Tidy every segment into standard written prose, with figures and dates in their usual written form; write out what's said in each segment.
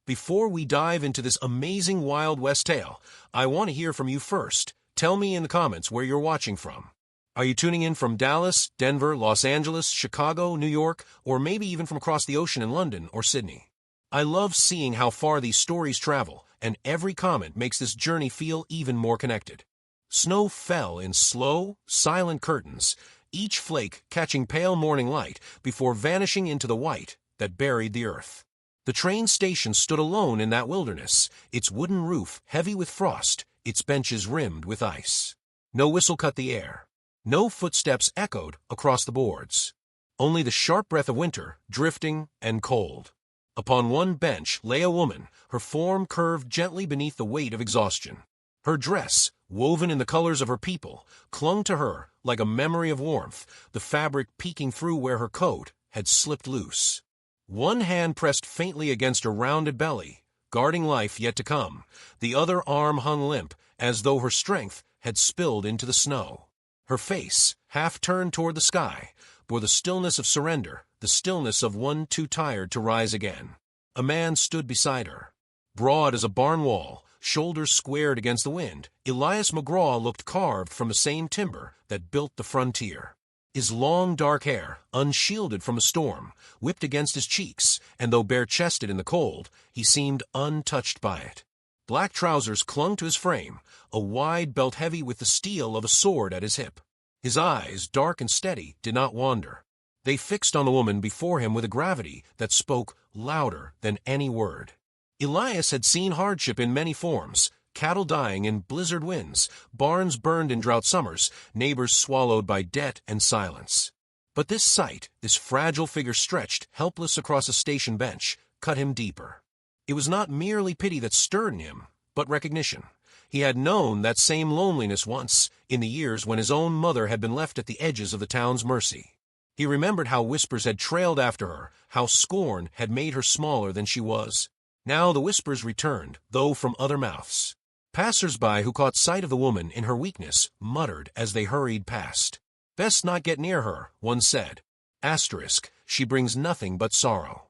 before we dive into this amazing Wild West tale, I want to hear from you first. Tell me in the comments where you're watching from. Are you tuning in from Dallas, Denver, Los Angeles, Chicago, New York, or maybe even from across the ocean in London or Sydney? I love seeing how far these stories travel, and every comment makes this journey feel even more connected. Snow fell in slow, silent curtains, each flake catching pale morning light before vanishing into the white that buried the earth. The train station stood alone in that wilderness, its wooden roof heavy with frost, its benches rimmed with ice. No whistle cut the air. No footsteps echoed across the boards. Only the sharp breath of winter, drifting and cold. Upon one bench lay a woman, her form curved gently beneath the weight of exhaustion. Her dress, woven in the colors of her people, clung to her like a memory of warmth, the fabric peeking through where her coat had slipped loose. One hand pressed faintly against her rounded belly, guarding life yet to come. The other arm hung limp, as though her strength had spilled into the snow. Her face, half turned toward the sky, bore the stillness of surrender, the stillness of one too tired to rise again. A man stood beside her. Broad as a barn wall, shoulders squared against the wind, Elias McGraw looked carved from the same timber that built the frontier. His long dark hair, unshielded from a storm, whipped against his cheeks, and though bare-chested in the cold, he seemed untouched by it. Black trousers clung to his frame, a wide belt heavy with the steel of a sword at his hip. His eyes, dark and steady, did not wander. They fixed on the woman before him with a gravity that spoke louder than any word. Elias had seen hardship in many forms, cattle dying in blizzard winds, barns burned in drought summers, neighbors swallowed by debt and silence. But this sight, this fragile figure stretched, helpless across a station bench, cut him deeper. It was not merely pity that stirred in him, but recognition. He had known that same loneliness once, in the years when his own mother had been left at the edges of the town's mercy. He remembered how whispers had trailed after her, how scorn had made her smaller than she was. Now the whispers returned, though from other mouths. Passers-by who caught sight of the woman in her weakness muttered as they hurried past. "Best not get near her," one said. Asterisk, "She brings nothing but sorrow."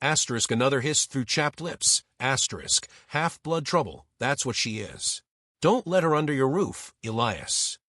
Asterisk, another hissed through chapped lips. Asterisk, "Half-blood trouble, that's what she is. Don't let her under your roof, Elias."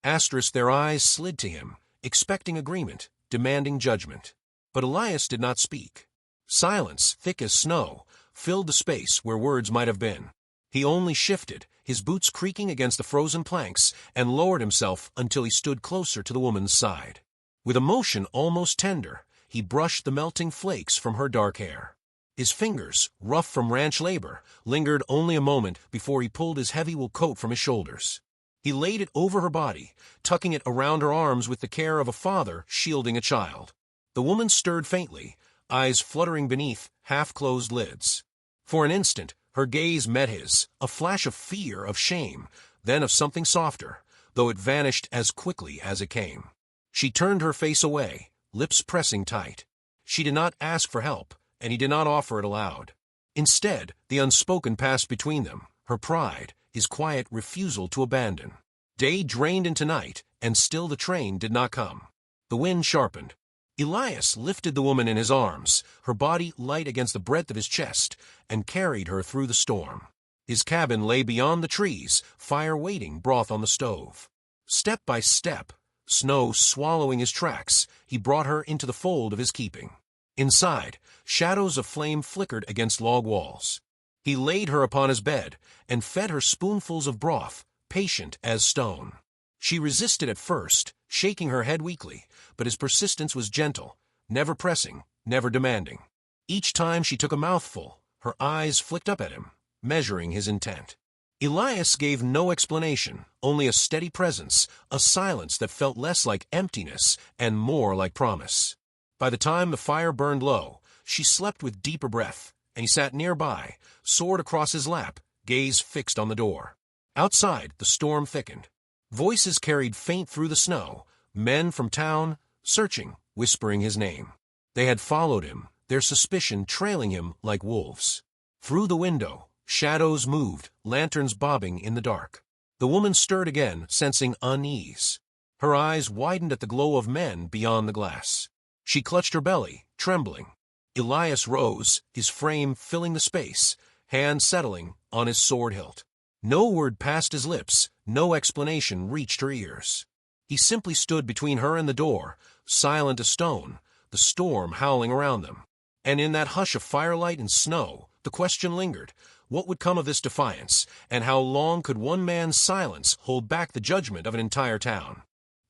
Asterisk, their eyes slid to him, expecting agreement, demanding judgment. But Elias did not speak. Silence, thick as snow, filled the space where words might have been. He only shifted, his boots creaking against the frozen planks, and lowered himself until he stood closer to the woman's side. With a motion almost tender, he brushed the melting flakes from her dark hair. His fingers, rough from ranch labor, lingered only a moment before he pulled his heavy wool coat from his shoulders. He laid it over her body, tucking it around her arms with the care of a father shielding a child. The woman stirred faintly, eyes fluttering beneath half-closed lids. For an instant, her gaze met his, a flash of fear, of shame, then of something softer, though it vanished as quickly as it came. She turned her face away, lips pressing tight. She did not ask for help, and he did not offer it aloud. Instead, the unspoken passed between them, her pride, his quiet refusal to abandon. Day drained into night, and still the train did not come. The wind sharpened. Elias lifted the woman in his arms, her body light against the breadth of his chest, and carried her through the storm. His cabin lay beyond the trees, fire waiting, broth on the stove. Step by step, snow swallowing his tracks, he brought her into the fold of his keeping. Inside, shadows of flame flickered against log walls. He laid her upon his bed and fed her spoonfuls of broth, patient as stone. She resisted at first, shaking her head weakly, but his persistence was gentle, never pressing, never demanding. Each time she took a mouthful, her eyes flicked up at him, measuring his intent. Elias gave no explanation, only a steady presence, a silence that felt less like emptiness and more like promise. By the time the fire burned low, she slept with deeper breath, and he sat nearby, sword across his lap, gaze fixed on the door. Outside, the storm thickened. Voices carried faint through the snow, men from town, searching, whispering his name. They had followed him, their suspicion trailing him like wolves. Through the window, shadows moved, lanterns bobbing in the dark. The woman stirred again, sensing unease. Her eyes widened at the glow of men beyond the glass. She clutched her belly, trembling. Elias rose, his frame filling the space, hand settling on his sword hilt. No word passed his lips, no explanation reached her ears. He simply stood between her and the door, silent as stone, the storm howling around them. And in that hush of firelight and snow, the question lingered: what would come of this defiance, and how long could one man's silence hold back the judgment of an entire town?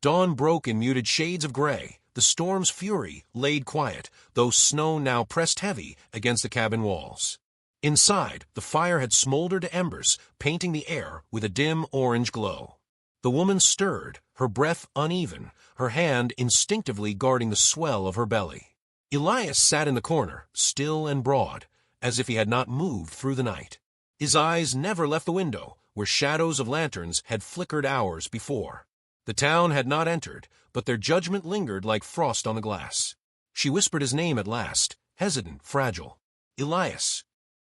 Dawn broke in muted shades of gray. The storm's fury laid quiet, though snow now pressed heavy against the cabin walls. Inside, the fire had smoldered to embers, painting the air with a dim orange glow. The woman stirred, her breath uneven, her hand instinctively guarding the swell of her belly. Elias sat in the corner, still and broad, as if he had not moved through the night. His eyes never left the window, where shadows of lanterns had flickered hours before. The town had not entered, but their judgment lingered like frost on the glass. She whispered his name at last, hesitant, fragile. Elias.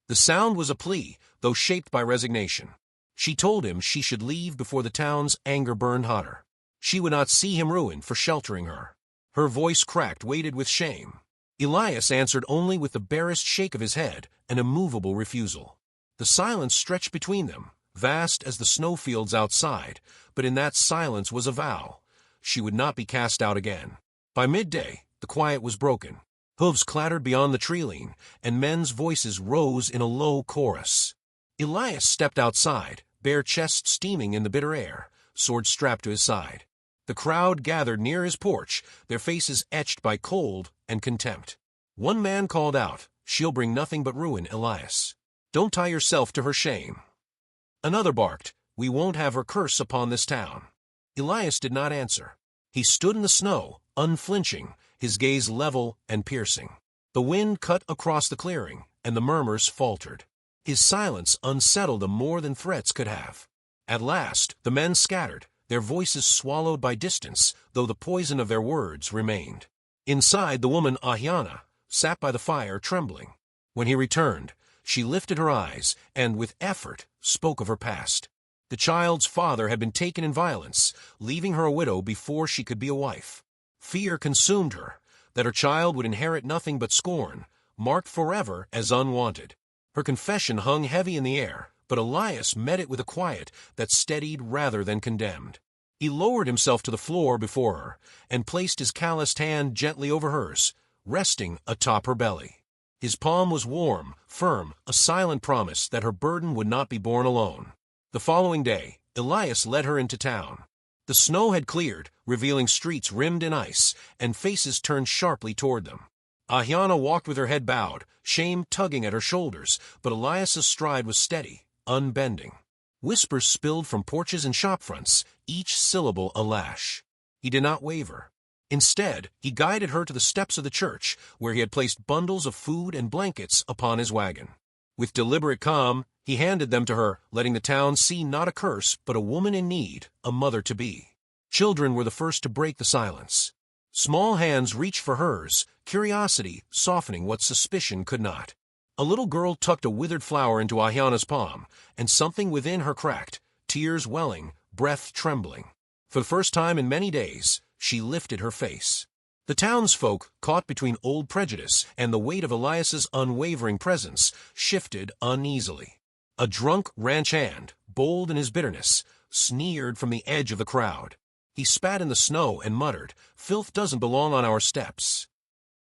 The sound was a plea, though shaped by resignation. She told him she should leave before the town's anger burned hotter. She would not see him ruined for sheltering her. Her voice cracked, weighted with shame. Elias answered only with the barest shake of his head, an immovable refusal. The silence stretched between them, vast as the snowfields outside, but in that silence was a vow. She would not be cast out again. By midday, the quiet was broken. Hooves clattered beyond the tree-line, and men's voices rose in a low chorus. Elias stepped outside, bare chest steaming in the bitter air, sword strapped to his side. The crowd gathered near his porch, their faces etched by cold and contempt. One man called out, "She'll bring nothing but ruin, Elias. Don't tie yourself to her shame." Another barked, "We won't have her curse upon this town." Elias did not answer. He stood in the snow, unflinching, his gaze level and piercing. The wind cut across the clearing, and the murmurs faltered. His silence unsettled them more than threats could have. At last, the men scattered, their voices swallowed by distance, though the poison of their words remained. Inside, the woman Ahiana sat by the fire, trembling. When he returned, she lifted her eyes and, with effort, spoke of her past. The child's father had been taken in violence, leaving her a widow before she could be a wife. Fear consumed her, that her child would inherit nothing but scorn, marked forever as unwanted. Her confession hung heavy in the air, but Elias met it with a quiet that steadied rather than condemned. He lowered himself to the floor before her, and placed his calloused hand gently over hers, resting atop her belly. His palm was warm, firm, a silent promise that her burden would not be borne alone. The following day, Elias led her into town. The snow had cleared, revealing streets rimmed in ice, and faces turned sharply toward them. Ahiana walked with her head bowed, shame tugging at her shoulders, but Elias's stride was steady, unbending. Whispers spilled from porches and shop fronts, each syllable a lash. He did not waver. Instead, he guided her to the steps of the church, where he had placed bundles of food and blankets upon his wagon. With deliberate calm, he handed them to her, letting the town see not a curse, but a woman in need, a mother-to-be. Children were the first to break the silence. Small hands reached for hers, curiosity softening what suspicion could not. A little girl tucked a withered flower into Ahiana's palm, and something within her cracked, tears welling, breath trembling. For the first time in many days, she lifted her face. The townsfolk, caught between old prejudice and the weight of Elias's unwavering presence, shifted uneasily. A drunk ranch hand, bold in his bitterness, sneered from the edge of the crowd. He spat in the snow and muttered, "Filth doesn't belong on our steps."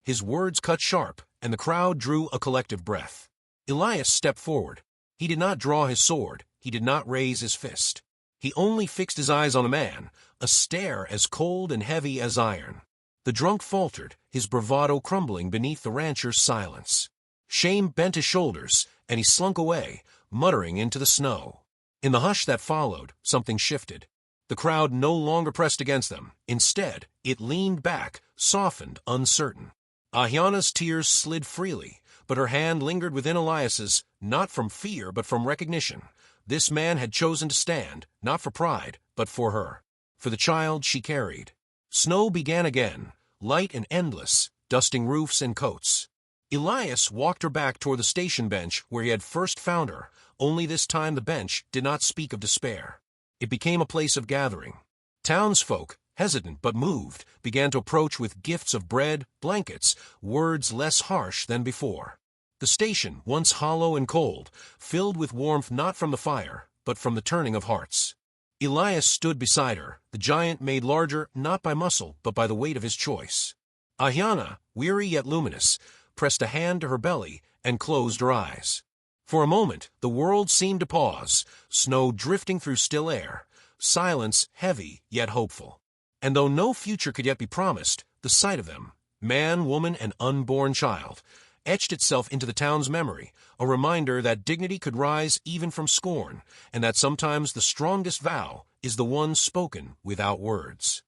His words cut sharp, and the crowd drew a collective breath. Elias stepped forward. He did not draw his sword. He did not raise his fist. He only fixed his eyes on the man, a stare as cold and heavy as iron. The drunk faltered, his bravado crumbling beneath the rancher's silence. Shame bent his shoulders, and he slunk away, muttering into the snow. In the hush that followed, something shifted. The crowd no longer pressed against them. Instead, it leaned back, softened, uncertain. Ahiana's tears slid freely, but her hand lingered within Elias's, not from fear but from recognition. This man had chosen to stand, not for pride, but for her. For the child she carried. Snow began again, light and endless, dusting roofs and coats. Elias walked her back toward the station bench where he had first found her, only this time the bench did not speak of despair. It became a place of gathering. Townsfolk, hesitant but moved, began to approach with gifts of bread, blankets, words less harsh than before. The station, once hollow and cold, filled with warmth not from the fire, but from the turning of hearts. Elias stood beside her, the giant made larger not by muscle, but by the weight of his choice. Ahiana, weary yet luminous, pressed a hand to her belly and closed her eyes. For a moment, the world seemed to pause, snow drifting through still air, silence heavy yet hopeful. And though no future could yet be promised, the sight of them, man, woman, and unborn child, etched itself into the town's memory, a reminder that dignity could rise even from scorn, and that sometimes the strongest vow is the one spoken without words.